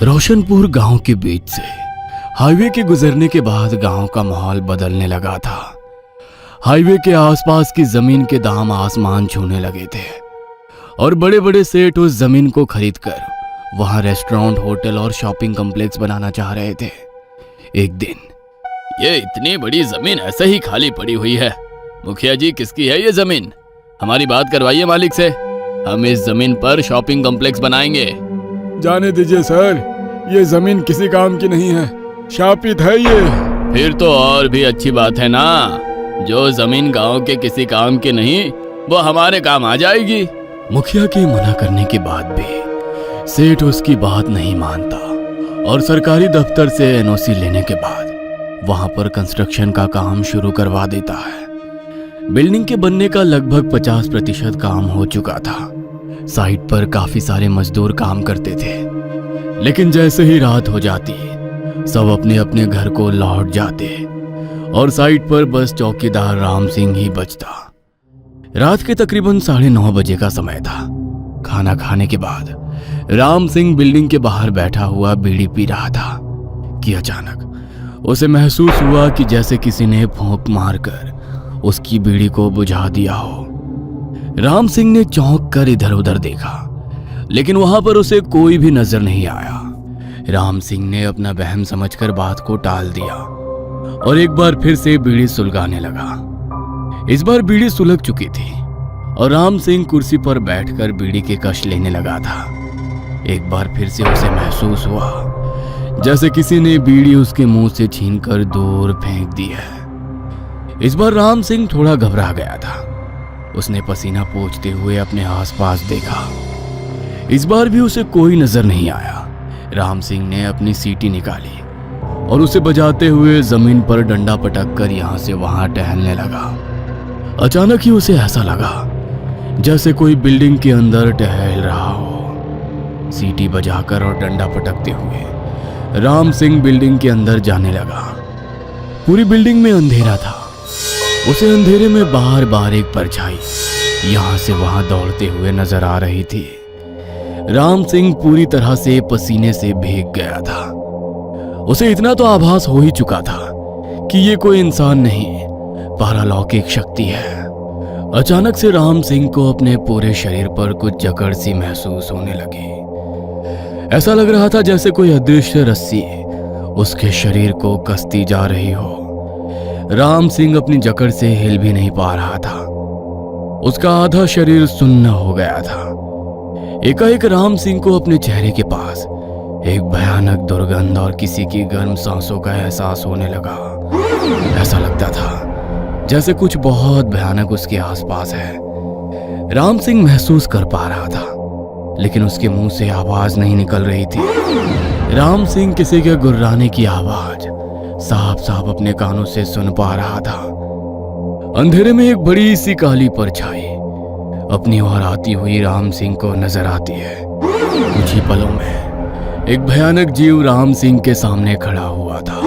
रोशनपुर गांव के बीच से हाईवे के गुजरने के बाद गांव का माहौल बदलने लगा था। हाईवे के आसपास की जमीन के दाम आसमान छूने लगे थे और बड़े बड़े सेठ उस जमीन को खरीदकर वहां रेस्टोरेंट, होटल और शॉपिंग कॉम्प्लेक्स बनाना चाह रहे थे। एक दिन, ये इतनी बड़ी जमीन ऐसे ही खाली पड़ी हुई है, मुखिया जी किसकी है ये जमीन? हमारी बात करवाइए मालिक से, हम इस जमीन पर शॉपिंग कॉम्प्लेक्स बनाएंगे। जाने दीजिए सर, ये जमीन किसी काम की नहीं है, शापित है ये। फिर तो और भी अच्छी बात है ना, जो जमीन गांव के किसी काम की नहीं वो हमारे काम आ जाएगी। मुखिया के मना करने के बाद भी सेठ उसकी बात नहीं मानता और सरकारी दफ्तर से एनओसी लेने के बाद वहां पर कंस्ट्रक्शन का काम शुरू करवा देता है। बिल्डिंग के बनने का लगभग 50% काम हो चुका था। साइट पर काफी सारे मजदूर काम करते थे, लेकिन जैसे ही रात हो जाती सब अपने अपने घर को लौट जाते और साइट पर बस चौकीदार राम सिंह ही बचता। रात के तकरीबन 9:30 बजे का समय था। खाना खाने के बाद राम सिंह बिल्डिंग के बाहर बैठा हुआ बीड़ी पी रहा था कि अचानक उसे महसूस हुआ कि जैसे किसी ने फूंक मारकर उसकी बीड़ी को बुझा दिया हो। राम सिंह ने चौंक कर इधर उधर देखा, लेकिन वहां पर उसे कोई भी नजर नहीं आया। राम सिंह ने अपना वहम समझकर बात को टाल दिया और एक बार फिर से बीड़ी सुलगाने लगा। इस बार बीड़ी सुलग चुकी थी और राम सिंह कुर्सी पर बैठकर बीड़ी के कश लेने लगा था। एक बार फिर से उसे महसूस हुआ जैसे किसी ने बीड़ी उसके मुंह से छीनकर दूर फेंक दी है। इस बार राम सिंह थोड़ा घबरा गया था। उसने पसीना पोंछते हुए अपने आसपास देखा। इस बार भी उसे कोई नजर नहीं आया। राम सिंह ने अपनी सीटी निकाली और उसे बजाते हुए जमीन पर डंडा पटक कर यहां से वहां टहलने लगा। अचानक ही उसे ऐसा लगा जैसे कोई बिल्डिंग के अंदर टहल रहा हो। सीटी बजाकर और डंडा पटकते हुए राम सिंह बिल्डिंग के अंदर जाने लगा। पूरी बिल्डिंग में अंधेरा था। उसे अंधेरे में बार बार एक परछाई यहां से वहां दौड़ते हुए नजर आ रही थी। राम सिंह पूरी तरह से पसीने से भीग गया था। उसे इतना तो आभास हो ही चुका था कि ये कोई इंसान नहीं, पारालौकिक शक्ति है। अचानक से राम सिंह को अपने पूरे शरीर पर कुछ जकड़ सी महसूस होने लगी। ऐसा लग रहा था जैसे कोई अदृश्य रस्सी उसके शरीर को कसती जा रही हो। राम सिंह अपनी जकड़ से हिल भी नहीं पा रहा था। उसका आधा शरीर सुन्न हो गया था। एकाएक राम सिंह को अपने चेहरे के पास एक भयानक दुर्गंध और किसी की गर्म सांसों का एहसास होने लगा। ऐसा लगता था जैसे कुछ बहुत भयानक उसके आसपास है। राम सिंह महसूस कर पा रहा था, लेकिन उसके मुंह से आवाज नहीं निकल रही थी। राम सिंह किसी के गुर्राने की आवाज साफ साफ अपने कानों से सुन पा रहा था। अंधेरे में एक बड़ी सी काली परछाई अपनी ओर आती हुई राम सिंह को नजर आती है। कुछ ही पलों में एक भयानक जीव राम सिंह के सामने खड़ा हुआ था।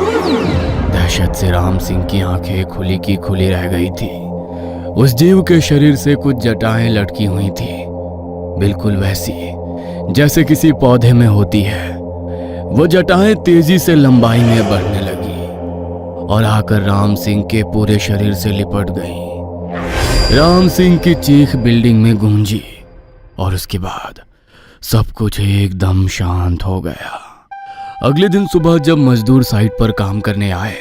दहशत से राम सिंह की आंखें खुली की खुली रह गई थी। उस जीव के शरीर से कुछ जटाएं लटकी हुई थी, बिल्कुल वैसी जैसे किसी पौधे में होती है। वो जटाएं तेजी से लंबाई में बढ़ने लगी और आकर राम सिंह के पूरे शरीर से लिपट गई। राम सिंह की चीख बिल्डिंग में गूंजी और उसके बाद सब कुछ एकदम शांत हो गया। अगले दिन सुबह जब मजदूर साइट पर काम करने आए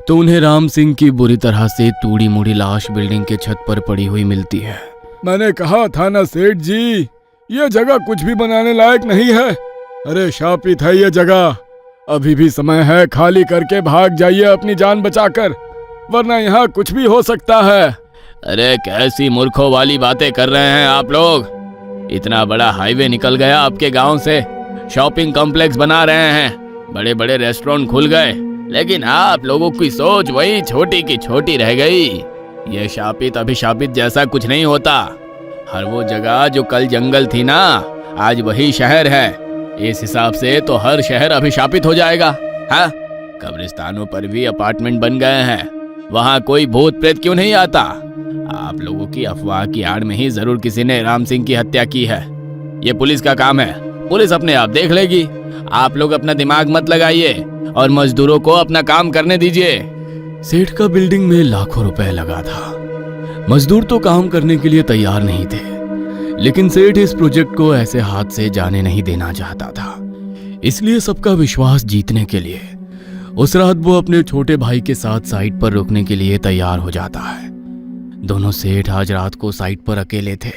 तो उन्हें राम सिंह की बुरी तरह से तूड़ी मुड़ी लाश बिल्डिंग के छत पर पड़ी हुई मिलती है। मैंने कहा था ना सेठ जी, ये जगह कुछ भी बनाने लायक नहीं है। अरे शापित है ये जगह, अभी भी समय है, खाली करके भाग जाइए अपनी जान बचाकर, वरना यहाँ कुछ भी हो सकता है। अरे कैसी मूर्खों वाली बातें कर रहे हैं आप लोग। इतना बड़ा हाईवे निकल गया आपके गांव से, शॉपिंग कॉम्प्लेक्स बना रहे हैं, बड़े बड़े रेस्टोरेंट खुल गए, लेकिन आप लोगों की सोच वही छोटी की छोटी रह गई। ये शापित अभिशापित जैसा कुछ नहीं होता। हर वो जगह जो कल जंगल थी ना, आज वही शहर है। इस हिसाब से तो हर शहर अभिशापित हो जाएगा। हाँ, कब्रिस्तानों पर भी अपार्टमेंट बन गए हैं, वहाँ कोई भूत प्रेत क्यों नहीं आता? आप लोगों की अफवाह की आड़ में ही जरूर किसी ने राम सिंह की हत्या की है। ये पुलिस का काम है, पुलिस अपने आप देख लेगी। आप लोग अपना दिमाग मत लगाइए और मजदूरों को अपना काम करने दीजिए। सेठ का बिल्डिंग में लाखों रुपए लगा था। मजदूर तो काम करने के लिए तैयार नहीं थे, लेकिन सेठ इस प्रोजेक्ट को ऐसे हाथ से जाने नहीं देना चाहता था। इसलिए सबका विश्वास जीतने के लिए उस रात वो अपने छोटे भाई के साथ साइट पर रुकने के लिए तैयार हो जाता है। दोनों सेठ आज रात को साइट पर अकेले थे।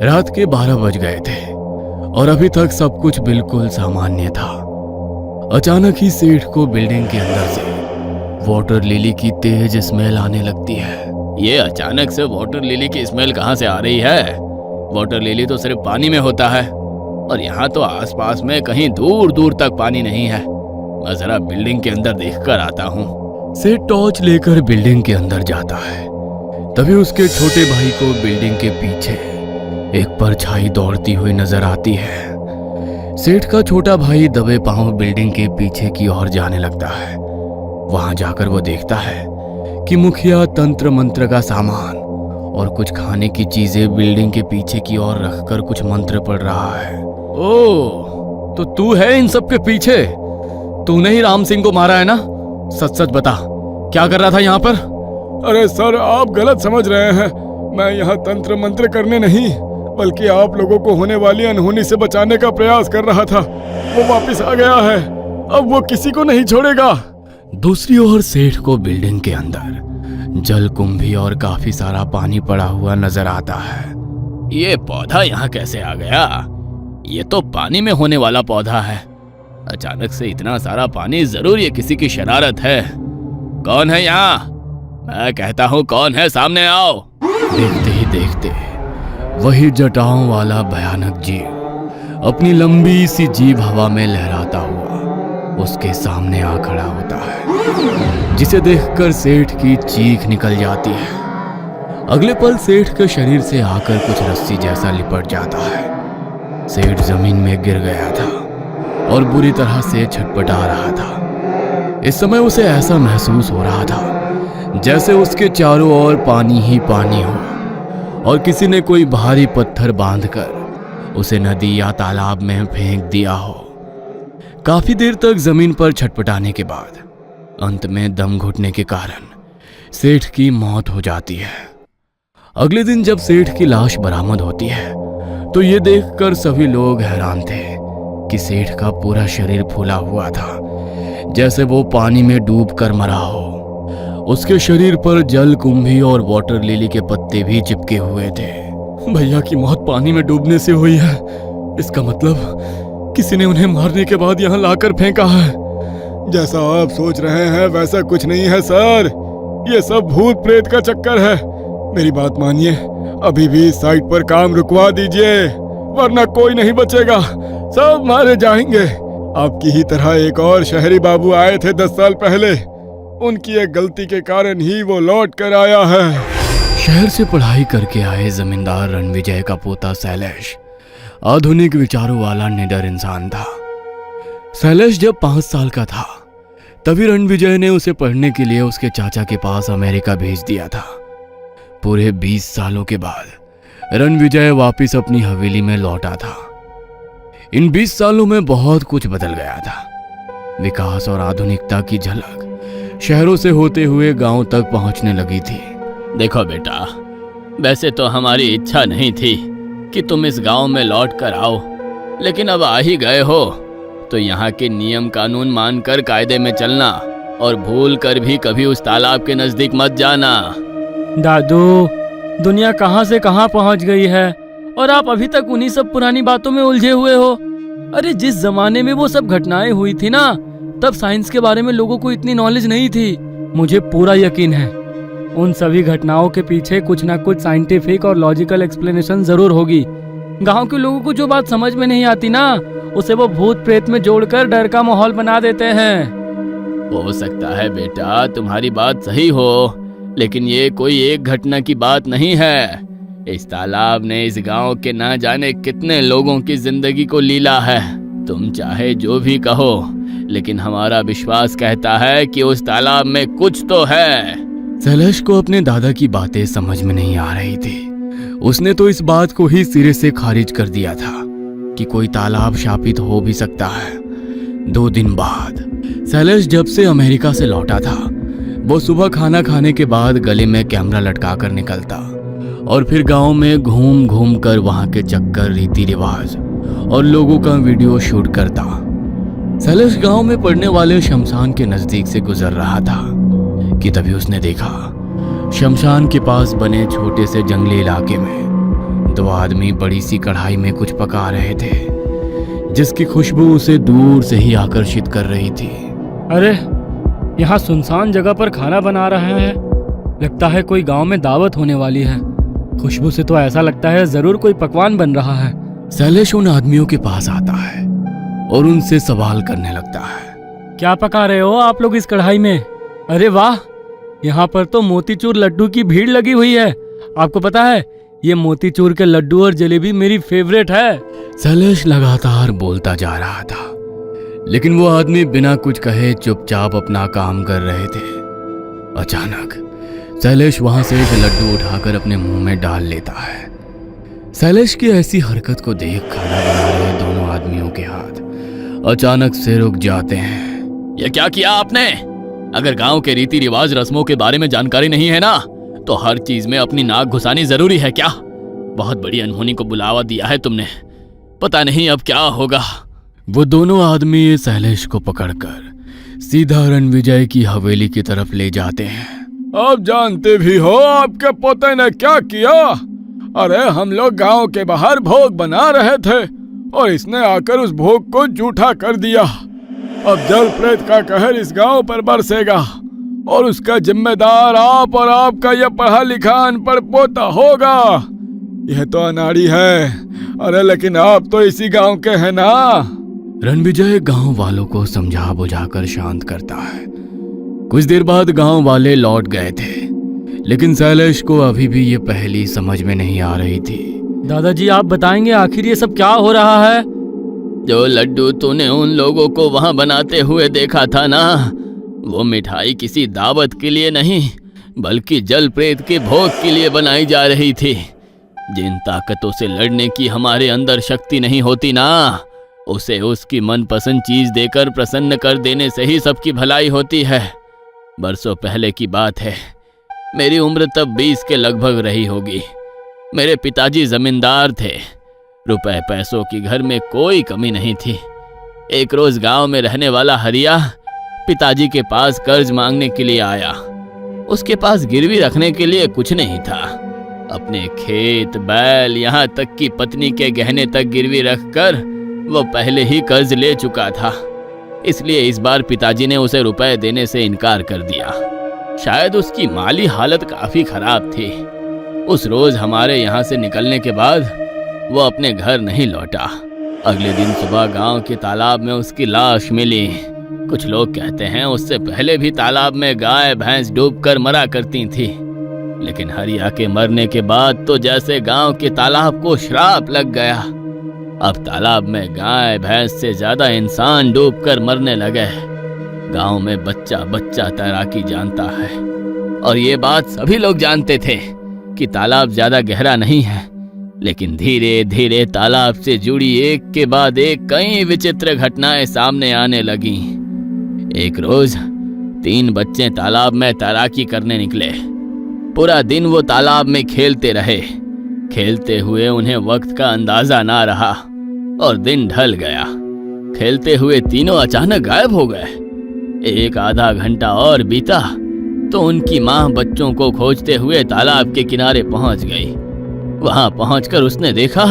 रात के 12 बज गए थे और अभी तक सब कुछ बिल्कुल सामान्य था। अचानक ही सेठ को बिल्डिंग के अंदर से वाटर लिली की तेज स्मेल आने लगती है। ये अचानक से वाटर लिली की स्मेल कहाँ से आ रही है? वाटर लिली तो सिर्फ पानी में होता है और यहाँ तो आसपास में कहीं दूर दूर तक पानी नहीं है। मैं जरा बिल्डिंग के अंदर देखकर आता हूँ। सेठ टॉर्च लेकर बिल्डिंग के अंदर जाता है। तभी उसके छोटे भाई को बिल्डिंग के पीछे एक परछाई दौड़ती हुई नजर आती है। सेठ का छोटा भाई दबे पांव बिल्डिंग के पीछे की ओर जाने लगता है। वहां जाकर वो देखता है कि मुखिया तंत्र मंत्र का सामान और कुछ खाने की चीजें बिल्डिंग के पीछे की ओर रखकर कुछ मंत्र पढ़ रहा है। ओह, तो तू है इन सब के पीछे? तूने ही राम सिंह को मारा है ना? सच सच बता, क्या कर रहा था यहाँ पर? अरे सर, आप गलत समझ रहे हैं। मैं यहाँ तंत्र मंत्र करने नहीं, बल्कि आप लोगों को होने वाली अनहोनी से बचाने का प्रयास कर रहा था। वो वापस आ गया है, अब वो किसी को नहीं छोड़ेगा। दूसरी ओर सेठ को बिल्डिंग के अंदर जल कुंभी और काफी सारा पानी पड़ा हुआ नजर आता है। ये पौधा यहाँ कैसे आ गया? ये तो पानी में होने वाला पौधा है। अचानक से इतना सारा पानी, जरूर ये किसी की शरारत है। कौन है यहाँ? मैं कहता हूँ कौन है, सामने आओ। देखते ही देखते वही जटाओं वाला भयानक जीव अपनी लंबी सी जीभ हवा में लहराता हुआ उसके सामने आ खड़ा होता है, जिसे देखकर सेठ की चीख निकल जाती है। अगले पल सेठ के शरीर से आकर कुछ रस्सी जैसा लिपट जाता है। सेठ जमीन में गिर गया था और बुरी तरह से छटपटा रहा था। इस समय उसे ऐसा महसूस हो रहा था जैसे उसके चारों ओर पानी ही पानी हो और किसी ने कोई भारी पत्थर बांधकर उसे नदी या तालाब में फेंक दिया हो। काफी देर तक जमीन पर छटपटाने के बाद अंत में दम घुटने के कारण सेठ की मौत हो जाती है। अगले दिन जब सेठ की लाश बरामद होती है तो ये देखकर सभी लोग हैरान थे कि सेठ का पूरा शरीर फूला हुआ था, जैसे वो पानी में डूब कर मरा हो। उसके शरीर पर जल कुंभी और वाटर लिली के पत्ते भी चिपके हुए थे। भैया की मौत पानी में डूबने से हुई है। इसका मतलब किसी ने उन्हें मारने के बाद यहाँ लाकर फेंका है। जैसा आप सोच रहे हैं वैसा कुछ नहीं है सर, ये सब भूत प्रेत का चक्कर है। मेरी बात मानिए, अभी भी साइट पर काम रुकवा दीजिए, वरना कोई नहीं बचेगा, सब मारे जाएंगे। आपकी ही तरह एक और शहरी बाबू आए थे 10 साल पहले, उनकी एक गलती के कारण ही वो लौट कर आया है। शहर से पढ़ाई करके आए जमींदार रणविजय का पोता शैलेश आधुनिक विचारों वाला निडर इंसान था। शैलेश जब 5 साल का था तभी रणविजय ने उसे पढ़ने के लिए उसके चाचा के पास अमेरिका भेज दिया था। पूरे 20 सालों के बाद रणविजय वापिस अपनी हवेली में लौटा था। इन 20 सालों में बहुत कुछ बदल गया था। विकास और आधुनिकता की झलक शहरों से होते हुए गांव तक पहुंचने लगी थी। देखो बेटा, वैसे तो हमारी इच्छा नहीं थी कि तुम इस गांव में लौट कर आओ, लेकिन अब आ ही गए हो तो यहाँ के नियम कानून मानकर कायदे में चलना और भूल कर भी कभी उस तालाब के नजदीक मत जाना। दादू, दुनिया कहाँ से कहाँ पहुँच गई है और आप अभी तक उन्हीं सब पुरानी बातों में उलझे हुए हो। अरे जिस जमाने में वो सब घटनाएं हुई थी ना, तब साइंस के बारे में लोगों को इतनी नॉलेज नहीं थी। मुझे पूरा यकीन है उन सभी घटनाओं के पीछे कुछ ना कुछ साइंटिफिक और लॉजिकल एक्सप्लेनेशन जरूर होगी। गांव के लोगों को जो बात समझ में नहीं आती ना, उसे वो भूत प्रेत में जोड़कर डर का माहौल बना देते हैं। हो सकता है बेटा तुम्हारी बात सही हो, लेकिन ये कोई एक घटना की बात नहीं है। इस तालाब ने इस गांव के ना जाने कितने लोगों की जिंदगी को लीला है। तुम चाहे जो भी कहो, लेकिन हमारा विश्वास कहता है कि उस तालाब में कुछ तो है। शैलेश को अपने दादा की बातें समझ में नहीं आ रही थी। उसने तो इस बात को ही सिरे से खारिज कर दिया था। कि कोई तालाब शापित हो भी सकता है। 2 दिन बाद शैलेश जब से अमेरिका से लौटा था, वो सुबह खाना खाने के बाद गले में कैमरा लटका कर निकलता और फिर गांव में घूम घूम कर वहां के चक्कर, रीति रिवाज और लोगों का वीडियो शूट करता। शैलेश गांव में पड़ने वाले शमशान के नजदीक से गुजर रहा था कि तभी उसने देखा शमशान के पास बने छोटे से जंगली इलाके में 2 आदमी बड़ी सी कढ़ाई में कुछ पका रहे थे, जिसकी खुशबू उसे दूर से ही आकर्षित कर रही थी। अरे, यहाँ सुनसान जगह पर खाना बना रहे हैं। लगता है कोई गांव में दावत होने वाली है। खुशबू से तो ऐसा लगता है जरूर कोई पकवान बन रहा है। शैलेश उन आदमियों के पास आता है और उनसे सवाल करने लगता है। क्या पका रहे हो आप लोग इस कढ़ाई में? अरे वाह, यहाँ पर तो मोतीचूर लड्डू की भीड़ लगी हुई है। आपको पता है, ये मोतीचूर के लड्डू और जलेबी मेरी फेवरेट है। शैलेश लगातार बोलता जा रहा था, लेकिन वो आदमी बिना कुछ कहे चुपचाप अपना काम कर रहे थे। अचानक शैलेश वहां से एक लड्डू उठाकर अपने मुंह में डाल लेता है। शैलेश की ऐसी हरकत को देख खाना बना रहे दोनों आदमियों के हाथ अचानक से रुक जाते हैं। ये क्या किया आपने? अगर गांव के रीति रिवाज, रस्मों के बारे में जानकारी नहीं है ना, तो हर चीज में अपनी नाक घुसानी जरूरी है क्या? बहुत बड़ी अनहोनी को बुलावा दिया है तुमने। पता नहीं अब क्या होगा। वो दोनों आदमी शैलेश को पकड़कर सीधा रणविजय की हवेली की तरफ ले जाते हैं। आप जानते भी हो आपके पोते ने क्या किया? अरे, हम लोग गांव के बाहर भोग बना रहे थे और इसने आकर उस भोग को जूठा कर दिया। अब जल प्रेत का कहर इस गांव पर बरसेगा और उसका जिम्मेदार आप और आपका यह पढ़ा लिखा अनपढ़ पोता होगा। यह तो अनाड़ी है। अरे, लेकिन आप तो इसी गांव के हैं ना। रणविजय गांव वालों को समझा बुझाकर शांत करता है। कुछ देर बाद गांव वाले लौट गए थे, लेकिन शैलेश को अभी भी ये पहेली समझ में नहीं आ रही थी। दादाजी, आप बताएंगे आखिर ये सब क्या हो रहा है? जो लड्डू तूने उन लोगों को वहां बनाते हुए देखा था ना, वो मिठाई किसी दावत के लिए नहीं, बल्कि जल प्रेत के भोग के लिए बनाई जा रही थी। जिन ताकतों से लड़ने की हमारे अंदर शक्ति नहीं होती ना, उसे उसकी मनपसंद चीज देकर प्रसन्न कर देने से ही सबकी भलाई होती है। बरसों पहले की बात है। मेरी उम्र तब 20 के लगभग रही होगी। मेरे पिताजी जमींदार थे। रुपए पैसों की घर में कोई कमी नहीं थी। एक रोज गांव में रहने वाला हरिया पिताजी के पास कर्ज मांगने के लिए आया। उसके पास गिरवी रखने के लिए कुछ नहीं था। अपने खेत, बैल, यहाँ तक कि पत्नी के गहने तक गिरवी रखकर वो पहले ही कर्ज ले चुका था। इसलिए इस बार पिताजी ने उसे रुपए देने से इनकार कर दिया। शायद उसकी माली हालत काफी खराब थी। उस रोज हमारे यहाँ से निकलने के बाद वो अपने घर नहीं लौटा। अगले दिन सुबह गांव के तालाब में उसकी लाश मिली। कुछ लोग कहते हैं उससे पहले भी तालाब में गाय भैंस डूबकर मरा करती थी, लेकिन हरिया के मरने के बाद तो जैसे गांव के तालाब को श्राप लग गया। अब तालाब में गाय भैंस से ज्यादा इंसान डूबकर मरने लगे। गांव में बच्चा बच्चा तैराकी जानता है, और ये बात सभी लोग जानते थे कि तालाब ज्यादा गहरा नहीं है। लेकिन धीरे धीरे तालाब से जुड़ी एक के बाद एक कई विचित्र घटनाएं सामने आने लगी। एक रोज 3 बच्चे तालाब में तैराकी करने निकले। पूरा दिन वो तालाब में खेलते रहे। खेलते हुए उन्हें वक्त का अंदाजा ना रहा और दिन ढल गया। खेलते हुए तीनों अचानक गायब हो गए। एक आधा घंटा और बीता तो उनकी माँ बच्चों को खोजते हुए तालाब के किनारे पहुंच गई। वहां पहुंचकर उसने देखा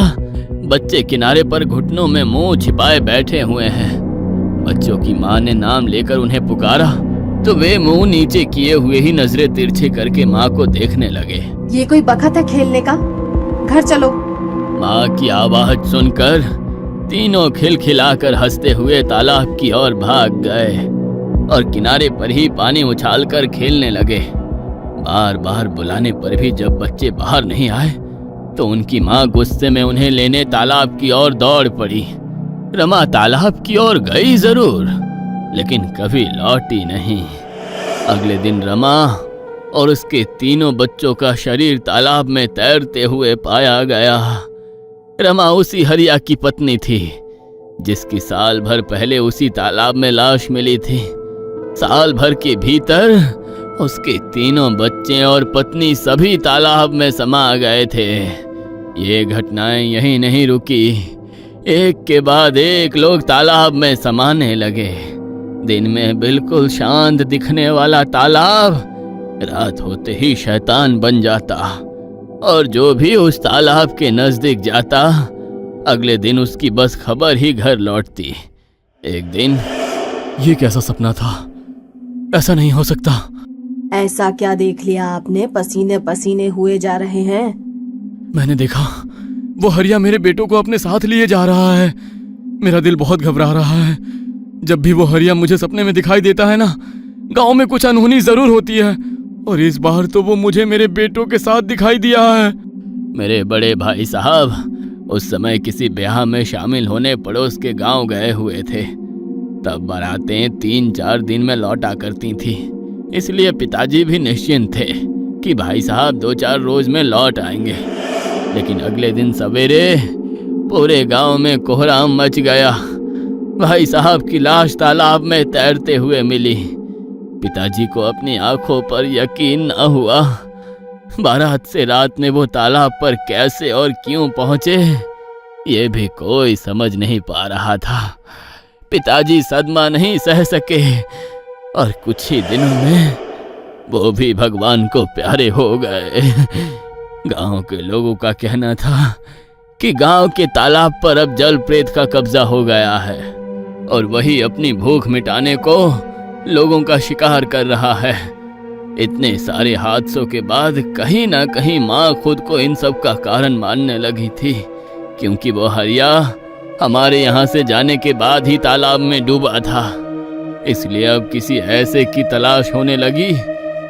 बच्चे किनारे पर घुटनों में मुंह छिपाए बैठे हुए हैं। बच्चों की माँ ने नाम लेकर उन्हें पुकारा तो वे मुंह नीचे किए हुए ही नजरें तिरछी करके माँ को देखने लगे। ये कोई बखत है खेलने का? घर चलो। माँ की आवाज सुनकर तीनों खिलखिलाकर हंसते हुए तालाब की ओर भाग गए और किनारे पर ही पानी उछालकर खेलने लगे। बार बार बुलाने पर भी जब बच्चे बाहर नहीं आए तो उनकी माँ गुस्से में उन्हें लेने तालाब की ओर दौड़ पड़ी। रमा तालाब की ओर गई जरूर, लेकिन कभी लौटी नहीं। अगले दिन रमा और उसके तीनों बच्चों का शरीर तालाब में तैरते हुए पाया गया। रमा उसी हरिया की पत्नी थी जिसकी साल भर पहले उसी तालाब में लाश मिली थी। साल भर के भीतर उसके तीनों बच्चे और पत्नी सभी तालाब में समा गए थे। ये घटनाएं यहीं नहीं रुकी, एक के बाद एक लोग तालाब में समाने लगे। दिन में बिल्कुल शांत दिखने वाला तालाब रात होते ही शैतान बन जाता, और जो भी उस तालाब के नजदीक जाता अगले दिन उसकी बस खबर ही घर लौटती। एक दिन, ये कैसा सपना था? ऐसा नहीं हो सकता। ऐसा क्या देख लिया आपने? पसीने पसीने हुए जा रहे हैं। मैंने देखा वो हरिया मेरे बेटों को अपने साथ लिए जा रहा है। मेरा दिल बहुत घबरा रहा है। जब भी वो हरिया मुझे सपने में दिखाई देता है ना, गांव में कुछ अनहोनी जरूर होती है, और इस बार तो वो मुझे मेरे बेटों के साथ दिखाई दिया है। मेरे बड़े भाई साहब उस समय किसी ब्याह में शामिल होने पड़ोस के गांव गए हुए थे। तब बारातें 3-4 दिन में लौटा करती थी, इसलिए पिताजी भी निश्चिंत थे कि भाई साहब 2-4 रोज में लौट आएंगे। लेकिन अगले दिन सवेरे पूरे गांव में कोहराम मच गया। भाई साहब की लाश तालाब में तैरते हुए मिली। पिताजी को अपनी आंखों पर यकीन न हुआ। बारात से रात में वो तालाब पर कैसे और क्यों पहुंचे, ये भी कोई समझ नहीं पा रहा था। पिताजी सदमा नहीं सह सके और कुछ ही दिनों में वो भी भगवान को प्यारे हो गए। गांव के लोगों का कहना था कि गांव के तालाब पर अब जल प्रेत का कब्जा हो गया है, और वही अपनी भूख मिटाने को लोगों का शिकार कर रहा है। इतने सारे हादसों के बाद कहीं ना कहीं माँ खुद को इन सब का कारण मानने लगी थी, क्योंकि वो हरिया हमारे यहाँ से जाने के बाद ही तालाब में डूबा था। इसलिए अब किसी ऐसे की तलाश होने लगी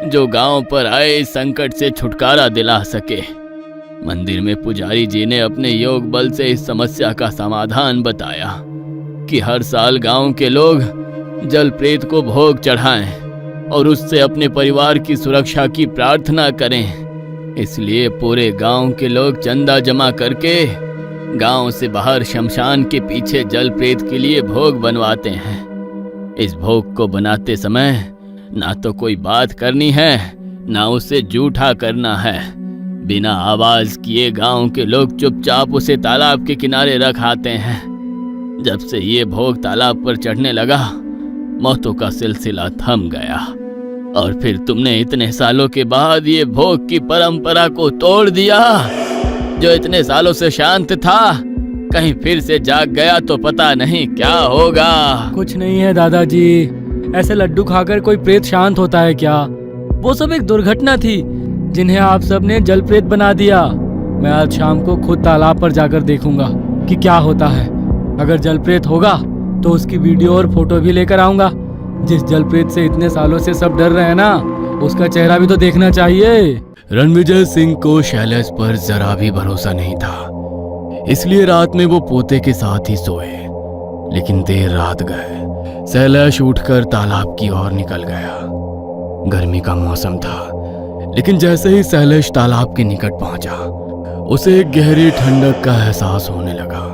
जो गांव पर आए इस संकट से छुटकारा दिला सके। मंदिर में पुजारी जी ने अपने योग बल से इस समस्या का समाधान बताया कि हर साल गांव के लोग जल प्रेत को भोग चढ़ाएं और उससे अपने परिवार की सुरक्षा की प्रार्थना करें। इसलिए पूरे गांव के लोग चंदा जमा करके गांव से बाहर शमशान के पीछे जल प्रेत के लिए भोग बनवाते हैं। इस भोग को बनाते समय ना तो कोई बात करनी है, ना उसे जूठा करना है। बिना आवाज किए गांव के लोग चुपचाप उसे तालाब के किनारे रख आते हैं। जब से ये भोग तालाब पर चढ़ने लगा, मौतों का सिलसिला थम गया। और फिर तुमने इतने सालों के बाद ये भोग की परंपरा को तोड़ दिया। जो इतने सालों से शांत था, कहीं फिर से जाग गया तो पता नहीं क्या होगा। कुछ नहीं है दादाजी, ऐसे लड्डू खाकर कोई प्रेत शांत होता है क्या? वो सब एक दुर्घटना थी जिन्हें आप सब ने जल प्रेत बना दिया। मैं आज शाम को खुद तालाब पर जाकर देखूंगा कि क्या होता है। अगर जल प्रेत होगा तो उसकी वीडियो और फोटो भी लेकर आऊंगा। जिस जल प्रेत से इतने सालों से सब डर रहे हैं ना, उसका चेहरा भी तो देखना चाहिए। रणविजय सिंह को शैलेश पर जरा भी भरोसा नहीं था, इसलिए रात में वो पोते के साथ ही सोए। लेकिन देर रात गए शैलेश उठकर तालाब की ओर निकल गया। गर्मी का मौसम था, लेकिन जैसे ही शैलेश तालाब के निकट पहुंचा, उसे एक गहरी ठंडक का एहसास होने लगा।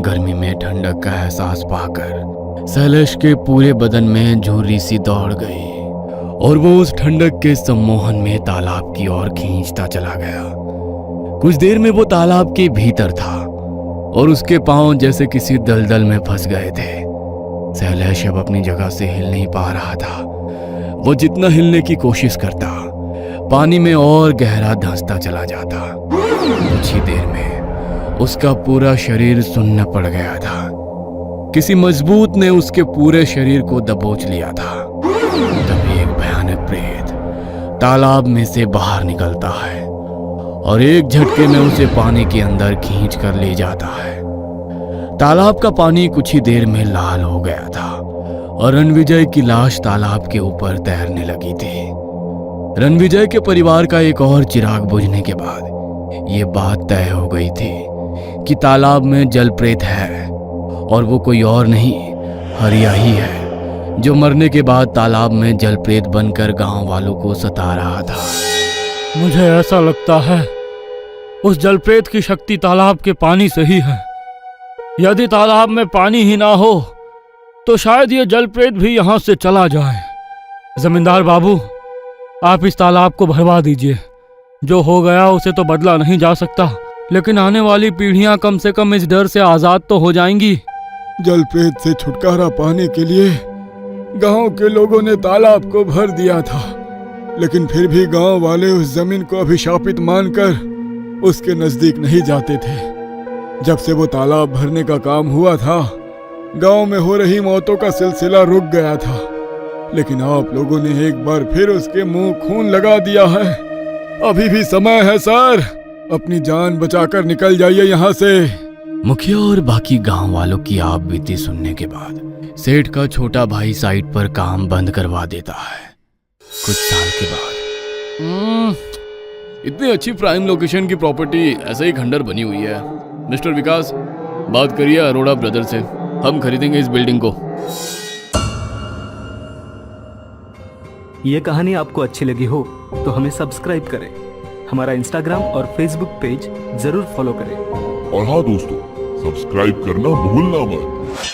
गर्मी में ठंडक का एहसास पाकर शैलेश के पूरे बदन में झुर्री सी दौड़ गई और वो उस ठंडक के सम्मोहन में तालाब की ओर खींचता चला गया। कुछ देर में वो तालाब के भीतर था और उसके पांव जैसे किसी दलदल में फंस गए थे। शैलेश अब अपनी जगह से हिल नहीं पा रहा था। वो जितना हिलने की कोशिश करता, पानी में और गहरा धंसता चला जाता। कुछ ही देर में उसका पूरा शरीर सुन्न पड़ गया था। किसी मजबूत ने उसके पूरे शरीर को दबोच लिया था। तभी एक भयानक प्रेत तालाब में से बाहर निकलता है और एक झटके में उसे पानी के अंदर खींच कर ले जाता है। तालाब का पानी कुछ ही देर में लाल हो गया था और रणविजय की लाश तालाब के ऊपर तैरने लगी थी। रणविजय के परिवार का एक और चिराग बुझने के बाद ये बात तय हो गई थी कि तालाब में जल प्रेत है, और वो कोई और नहीं, हरिया ही है, जो मरने के बाद तालाब में जल प्रेत बनकर गांव वालों को सता रहा था। मुझे ऐसा लगता है उस जलप्रेत की शक्ति तालाब के पानी से ही है। यदि तालाब में पानी ही ना हो तो शायद ये जलप्रेत भी यहाँ से चला जाए। जमींदार बाबू, आप इस तालाब को भरवा दीजिए। जो हो गया उसे तो बदला नहीं जा सकता, लेकिन आने वाली पीढ़ियां कम से कम इस डर से आजाद तो हो जाएंगी। जलप्रेत से छुटकारा पाने के लिए गांव के लोगों ने तालाब को भर दिया था, लेकिन फिर भी गांव वाले उस जमीन को अभिशापित मानकर उसके नजदीक नहीं जाते थे। जब से वो तालाब भरने का काम हुआ था, गांव में हो रही मौतों का सिलसिला रुक गया था। लेकिन आप लोगों ने एक बार फिर उसके मुंह खून लगा दिया है। अभी भी समय है सर, अपनी जान बचाकर निकल जाइए यहाँ से। मुखिया और बाकी गांव वालों की आप बीती सुनने के बाद सेठ का छोटा भाई साइट पर काम बंद करवा देता है। कुछ साल के बाद इतनी अच्छी प्राइम लोकेशन की प्रॉपर्टी ऐसे ही खंडर बनी हुई है। मिस्टर विकास, बात करिए अरोड़ा ब्रदर से, हम खरीदेंगे इस बिल्डिंग को। ये कहानी आपको अच्छी लगी हो तो हमें सब्सक्राइब करें, हमारा इंस्टाग्राम और फेसबुक पेज जरूर फॉलो करें। और हाँ दोस्तों, सब्सक्राइब करना भूलना मत।